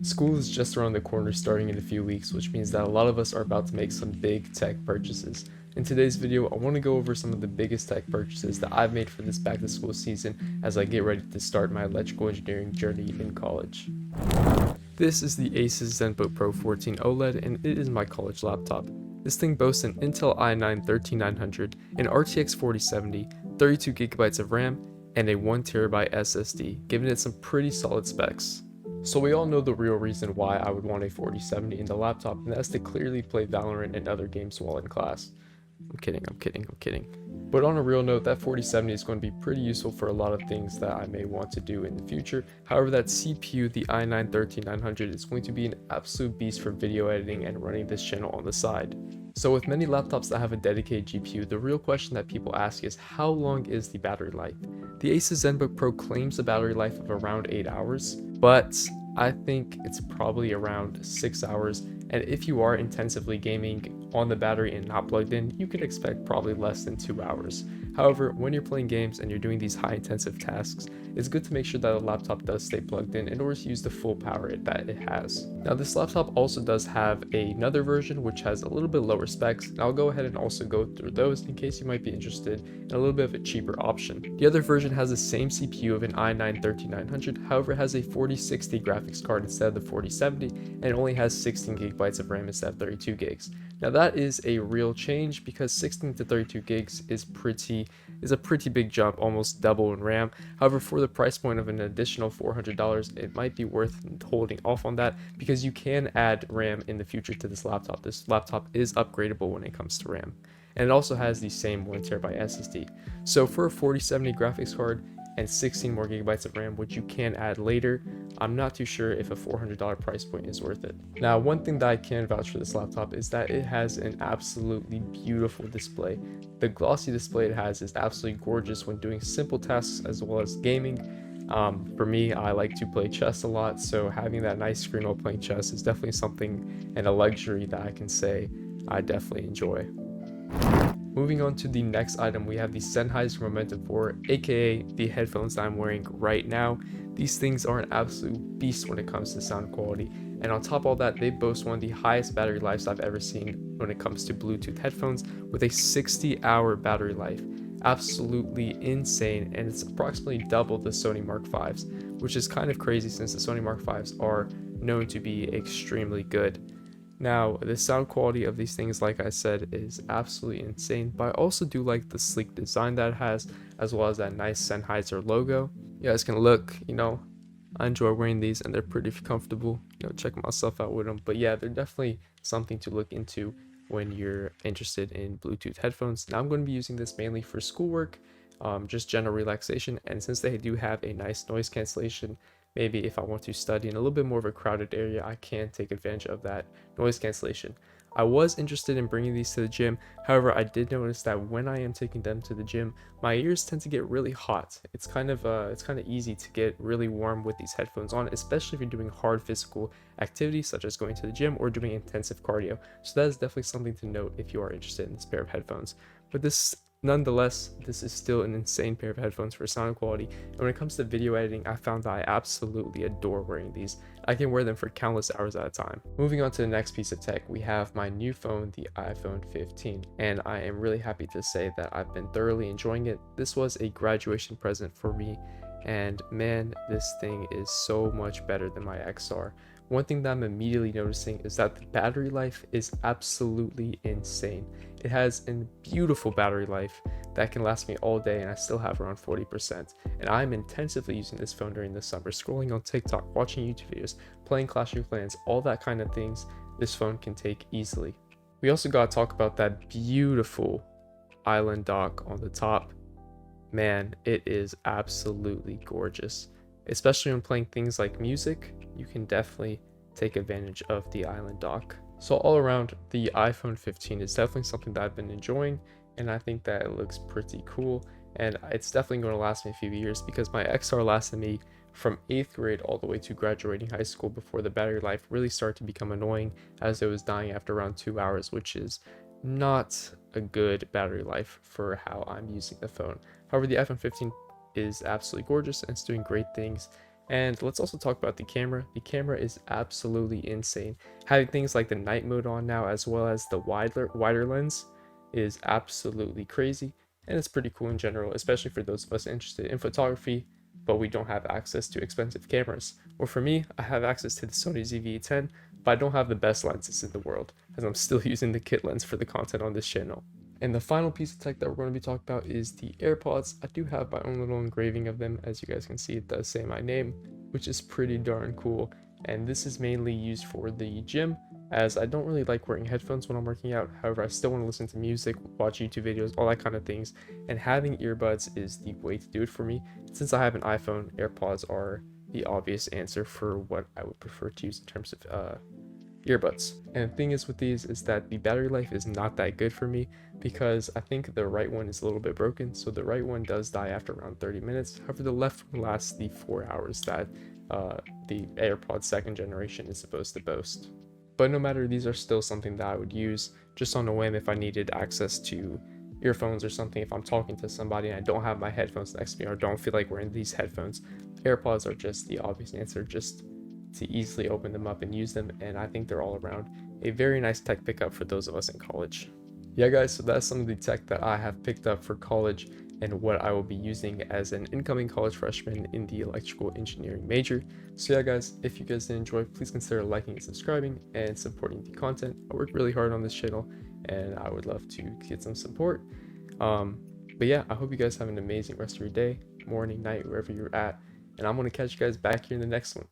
School is just around the corner starting in a few weeks, which means that a lot of us are about to make some big tech purchases. In today's video, I want to go over some of the biggest tech purchases that I've made for this back to school season as I get ready to start my electrical engineering journey in college. This is the Asus ZenBook Pro 14 OLED and it is my college laptop. This thing boasts an Intel i9-13900, an RTX 4070, 32GB of RAM, and a 1TB SSD, giving it some pretty solid specs. So we all know the real reason why I would want a 4070 in the laptop, and that's to clearly play Valorant and other games while in class. I'm kidding. But on a real note, that 4070 is going to be pretty useful for a lot of things that I may want to do in the future. However, that CPU, the i9-13900, is going to be an absolute beast for video editing and running this channel on the side. So with many laptops that have a dedicated GPU, the real question that people ask is how long is the battery life? The Asus ZenBook Pro claims a battery life of around 8 hours, but I think it's probably around 6 hours, and if you are intensively gaming on the battery and not plugged in, you can expect probably less than 2 hours. However, when you're playing games and you're doing these high intensive tasks, it's good to make sure that the laptop does stay plugged in order to use the full power that it has. Now this laptop also does have another version which has a little bit lower specs, and I'll go ahead and also go through those in case you might be interested in a little bit of a cheaper option. The other version has the same CPU of an i9-13900, however it has a 4060 graphics card instead of the 4070, and it only has 16GB of RAM instead of 32GB. Now that is a real change because 16 to 32 gigs is a pretty big jump, almost double in RAM. However, for the price point of an additional $400, it might be worth holding off on that because you can add RAM in the future to this laptop. This laptop is upgradable when it comes to RAM. And it also has the same 1TB SSD. So for a 4070 graphics card and 16 more gigabytes of RAM, which you can add later, I'm not too sure if a $400 price point is worth it. Now, one thing that I can vouch for this laptop is that it has an absolutely beautiful display. The glossy display it has is absolutely gorgeous when doing simple tasks as well as gaming. For me, I like to play chess a lot, so having that nice screen while playing chess is definitely something and a luxury that I can say I definitely enjoy. Moving on to the next item, we have the Sennheiser Momentum 4, aka the headphones that I'm wearing right now. These things are an absolute beast when it comes to sound quality, and on top of all that, they boast one of the highest battery lives I've ever seen when it comes to Bluetooth headphones, with a 60-hour battery life. Absolutely insane, and it's approximately double the Sony Mark V's, which is kind of crazy since the Sony Mark V's are known to be extremely good. Now, the sound quality of these things, like I said, is absolutely insane, but I also do like the sleek design that it has, as well as that nice Sennheiser logo. You guys can look, I enjoy wearing these and they're pretty comfortable, check myself out with them. But yeah, they're definitely something to look into when you're interested in Bluetooth headphones. Now I'm going to be using this mainly for schoolwork, just general relaxation, and since they do have a nice noise cancellation, maybe if I want to study in a little bit more of a crowded area, I can take advantage of that noise cancellation. I was interested in bringing these to the gym, however I did notice that when I am taking them to the gym, my ears tend to get really hot. It's kind of easy to get really warm with these headphones on, especially if you're doing hard physical activities such as going to the gym or doing intensive cardio. So that is definitely something to note if you are interested in this pair of headphones. But nonetheless, this is still an insane pair of headphones for sound quality, and when it comes to video editing, I found that I absolutely adore wearing these. I can wear them for countless hours at a time. Moving on to the next piece of tech, we have my new phone, the iPhone 15, and I am really happy to say that I've been thoroughly enjoying it. This was a graduation present for me, and man, this thing is so much better than my XR. One thing that I'm immediately noticing is that the battery life is absolutely insane. It has a beautiful battery life that can last me all day, and I still have around 40%. And I'm intensively using this phone during the summer, scrolling on TikTok, watching YouTube videos, playing Clash of Clans, all that kind of things this phone can take easily. We also gotta talk about that beautiful island dock on the top. Man, it is absolutely gorgeous. Especially when playing things like music, you can definitely take advantage of the island dock. So all around, the iPhone 15 is definitely something that I've been enjoying, and I think that it looks pretty cool, and it's definitely going to last me a few years because my XR lasted me from 8th grade all the way to graduating high school before the battery life really started to become annoying as it was dying after around 2 hours, which is not a good battery life for how I'm using the phone. However, the iPhone 15 is absolutely gorgeous and it's doing great things And let's also talk about the camera. The camera is absolutely insane. Having things like the night mode on now, as well as the wider lens, is absolutely crazy. And it's pretty cool in general, especially for those of us interested in photography, but we don't have access to expensive cameras. Or for me, I have access to the Sony ZV-E10, but I don't have the best lenses in the world, as I'm still using the kit lens for the content on this channel. And the final piece of tech that we're going to be talking about is the AirPods. I do have my own little engraving of them. As you guys can see, it does say my name, which is pretty darn cool. And this is mainly used for the gym, as I don't really like wearing headphones when I'm working out. However, I still want to listen to music, watch YouTube videos, all that kind of things. And having earbuds is the way to do it for me. Since I have an iPhone, AirPods are the obvious answer for what I would prefer to use in terms of earbuds. And the thing is with these is that the battery life is not that good for me, because I think the right one is a little bit broken. So the right one does die after around 30 minutes. However, the left one lasts the 4 hours that the AirPods second generation is supposed to boast. But no matter, these are still something that I would use just on a whim if I needed access to earphones or something. If I'm talking to somebody and I don't have my headphones next to me or don't feel like wearing these headphones, AirPods are just the obvious answer, just to easily open them up and use them. And I think they're all around a very nice tech pickup for those of us in college. Yeah guys, so that's some of the tech that I have picked up for college and what I will be using as an incoming college freshman in the electrical engineering major. So yeah guys, if you guys did enjoy, please consider liking and subscribing and supporting the content. I work really hard on this channel and I would love to get some support. But yeah, I hope you guys have an amazing rest of your day, morning, night, wherever you're at, and I'm going to catch you guys back here in the next one.